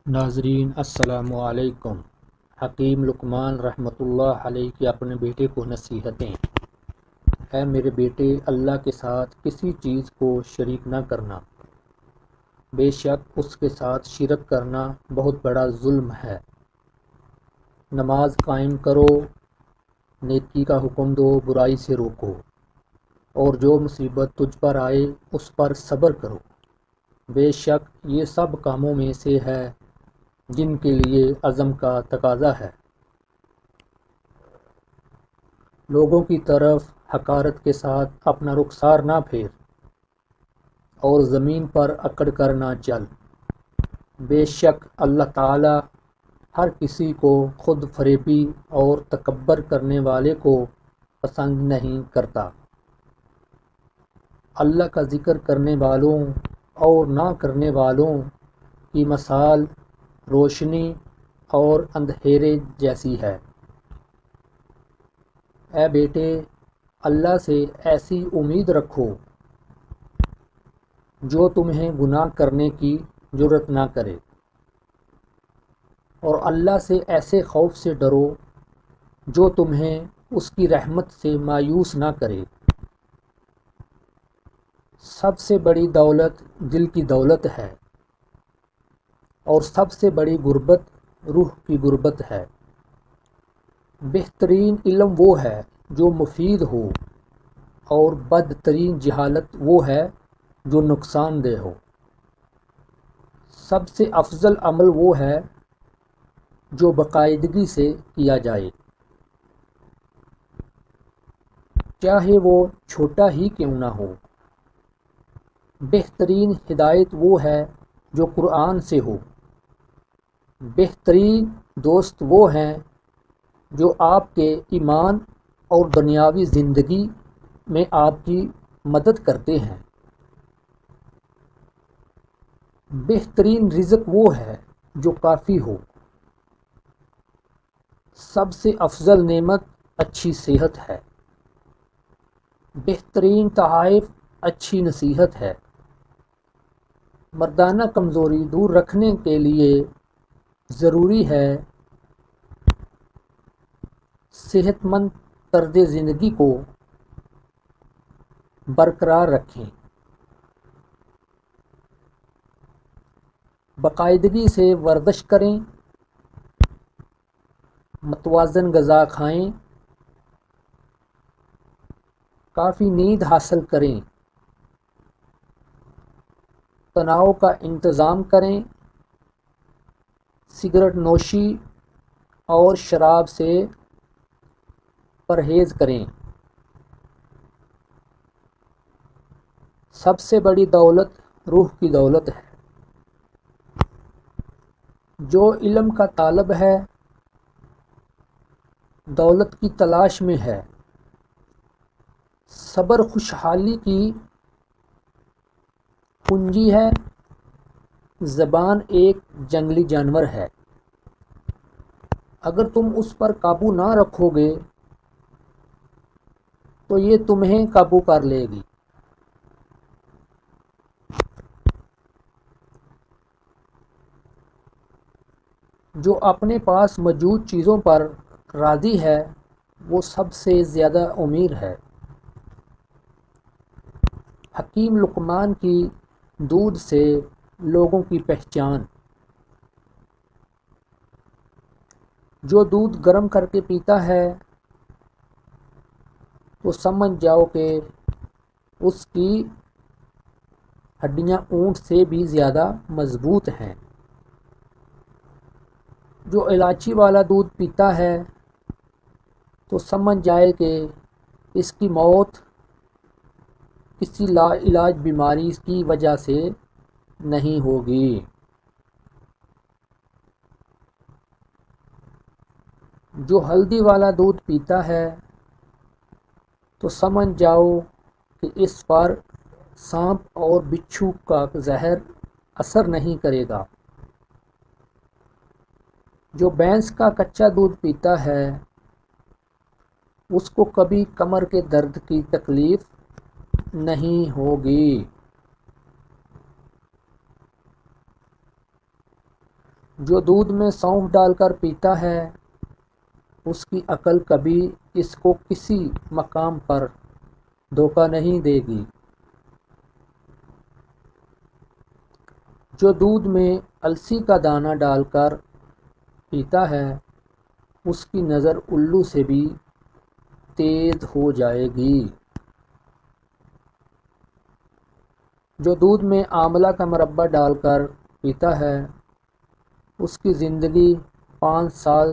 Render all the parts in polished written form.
ناظرین السلام علیکم۔ حکیم لقمان رحمۃ اللہ علیہ کی اپنے بیٹے کو نصیحتیں۔ اے میرے بیٹے، اللہ کے ساتھ کسی چیز کو شریک نہ کرنا، بے شک اس کے ساتھ شرک کرنا بہت بڑا ظلم ہے۔ نماز قائم کرو، نیکی کا حکم دو، برائی سے روکو، اور جو مصیبت تجھ پر آئے اس پر صبر کرو۔ بے شک یہ سب کاموں میں سے ہے جن کے لیے عزم کا تقاضا ہے۔ لوگوں کی طرف حقارت کے ساتھ اپنا رخسار نہ پھیر، اور زمین پر اکڑ کر نہ چل۔ بے شک اللہ تعالی ہر کسی کو خود فریبی اور تکبر کرنے والے کو پسند نہیں کرتا۔ اللہ کا ذکر کرنے والوں اور نہ کرنے والوں کی مثال روشنی اور اندھیرے جیسی ہے۔ اے بیٹے، اللہ سے ایسی امید رکھو جو تمہیں گناہ کرنے کی جرأت نہ کرے، اور اللہ سے ایسے خوف سے ڈرو جو تمہیں اس کی رحمت سے مایوس نہ کرے۔ سب سے بڑی دولت دل کی دولت ہے، اور سب سے بڑی غربت روح کی غربت ہے۔ بہترین علم وہ ہے جو مفید ہو، اور بدترین جہالت وہ ہے جو نقصان دہ ہو۔ سب سے افضل عمل وہ ہے جو باقاعدگی سے کیا جائے، چاہے وہ چھوٹا ہی کیوں نہ ہو۔ بہترین ہدایت وہ ہے جو قرآن سے ہو۔ بہترین دوست وہ ہیں جو آپ کے ایمان اور دنیاوی زندگی میں آپ کی مدد کرتے ہیں۔ بہترین رزق وہ ہے جو کافی ہو۔ سب سے افضل نعمت اچھی صحت ہے۔ بہترین تحائف اچھی نصیحت ہے۔ مردانہ کمزوری دور رکھنے کے لیے ضروری ہے صحت مند طرز زندگی کو برقرار رکھیں۔ باقاعدگی سے ورزش کریں، متوازن غذا کھائیں، کافی نیند حاصل کریں، تناؤ کا انتظام کریں، سگریٹ نوشی اور شراب سے پرہیز کریں۔ سب سے بڑی دولت روح کی دولت ہے۔ جو علم کا طالب ہے دولت کی تلاش میں ہے۔ صبر خوشحالی کی کنجی ہے۔ زبان ایک جنگلی جانور ہے، اگر تم اس پر قابو نہ رکھو گے تو یہ تمہیں قابو کر لے گی۔ جو اپنے پاس موجود چیزوں پر راضی ہے وہ سب سے زیادہ امیر ہے۔ حکیم لقمان کی دودھ سے لوگوں کی پہچان۔ جو دودھ گرم کر کے پیتا ہے تو سمجھ جاؤ کہ اس کی ہڈیاں اونٹ سے بھی زیادہ مضبوط ہیں۔ جو الائچی والا دودھ پیتا ہے تو سمجھ جائے کہ اس کی موت کسی لا علاج بیماری کی وجہ سے نہیں ہوگی۔ جو ہلدی والا دودھ پیتا ہے تو سمجھ جاؤ کہ اس پر سانپ اور بچھو کا زہر اثر نہیں کرے گا۔ جو بھینس کا کچا دودھ پیتا ہے اس کو کبھی کمر کے درد کی تکلیف نہیں ہوگی۔ جو دودھ میں سونف ڈال کر پیتا ہے اس کی عقل کبھی اس کو کسی مقام پر دھوکہ نہیں دے گی۔ جو دودھ میں السی کا دانہ ڈال کر پیتا ہے اس کی نظر الو سے بھی تیز ہو جائے گی۔ جو دودھ میں آملہ کا مربع ڈال کر پیتا ہے اس کی زندگی 5 سال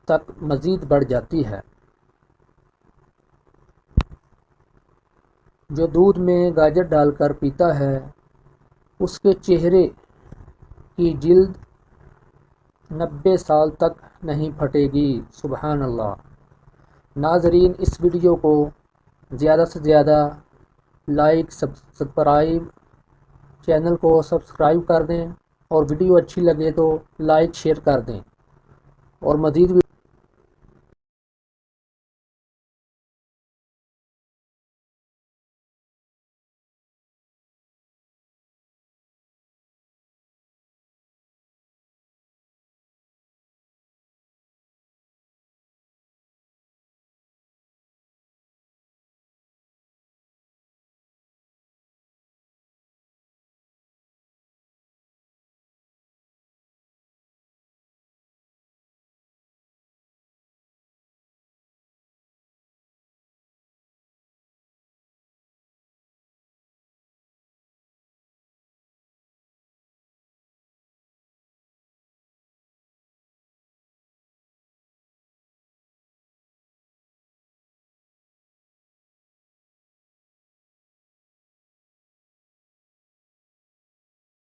تک مزید بڑھ جاتی ہے۔ جو دودھ میں گاجر ڈال کر پیتا ہے اس کے چہرے کی جلد 90 سال تک نہیں پھٹے گی۔ سبحان اللہ۔ ناظرین، اس ویڈیو کو زیادہ سے زیادہ لائک، سبسکرائب، چینل کو سبسکرائب کر دیں، اور ویڈیو اچھی لگے تو لائک شیئر کر دیں، اور مزید